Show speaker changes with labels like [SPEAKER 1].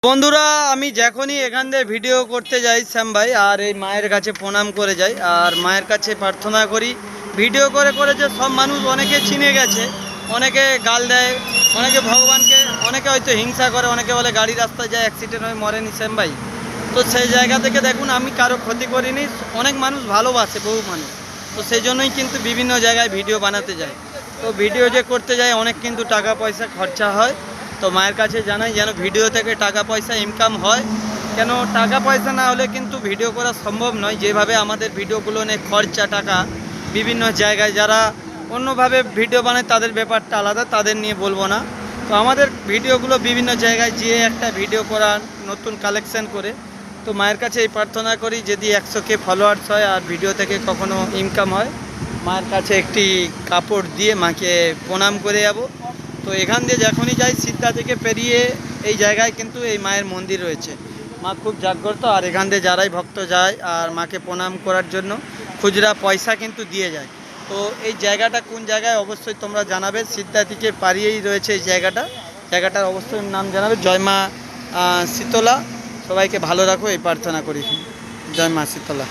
[SPEAKER 1] বন্ধুরা আমি যখনই এখান থেকে ভিডিও করতে যাই শ্যাম ভাই আর এই মায়ের কাছে প্রণাম করে যাই আর মায়ের কাছে প্রার্থনা করি। ভিডিও করে করে যে সব মানুষ অনেকে চিনে গেছে, অনেকে গাল দেয়, অনেকে ভগবানকে, অনেকে হয়তো হিংসা করে, অনেকে বলে গাড়ি রাস্তায় যায় অ্যাক্সিডেন্ট হয়ে মরেনি শ্যাম ভাই। তো সেই জায়গা থেকে দেখুন আমি কারো ক্ষতি করিনি, অনেক মানুষ ভালোবাসে, বহু মানুষ। তো সেই জন্যই কিন্তু বিভিন্ন জায়গায় ভিডিও বানাতে যায়। তো ভিডিও যে করতে যায় অনেক কিন্তু টাকা পয়সা খরচা হয়। তো মায়ের কাছে জানাই যেন ভিডিও থেকে টাকা পয়সা ইনকাম হয়, কেন টাকা পয়সা না হলে কিন্তু ভিডিও করা সম্ভব নয়। যেভাবে আমাদের ভিডিওগুলো নিয়ে খরচা টাকা, বিভিন্ন জায়গায় যারা অন্যভাবে ভিডিও বানায় তাদের ব্যাপারটা আলাদা, তাদের নিয়ে বলবো না। তো আমাদের ভিডিওগুলো বিভিন্ন জায়গায় যেয়ে একটা ভিডিও করা, নতুন কালেকশন করে। তো মায়ের কাছে এই প্রার্থনা করি যদি 100K ফলোয়ার্স হয় আর ভিডিও থেকে কখনো ইনকাম হয়, মায়ের কাছে একটি কাপড় দিয়ে মাকে প্রণাম করে যাব। তো এখান দিয়ে যখনই যাই সিদ্ধা থেকে পেরিয়ে এই জায়গায় কিন্তু এই মায়ের মন্দির রয়েছে। মা খুব জাগ্রত আর এখান দিয়ে যারাই ভক্ত যায় আর মাকে প্রণাম করার জন্য খুচরা পয়সা কিন্তু দিয়ে যায়। তো এই জায়গাটা কোন জায়গায় অবশ্যই তোমরা জানাবে, সিদ্ধা থেকে পারিয়েই রয়েছে এই জায়গাটার অবশ্যই নাম জানাবে। জয় মা শীতলা, সবাইকে ভালো রাখো এই প্রার্থনা করি। জয় মা শীতলা।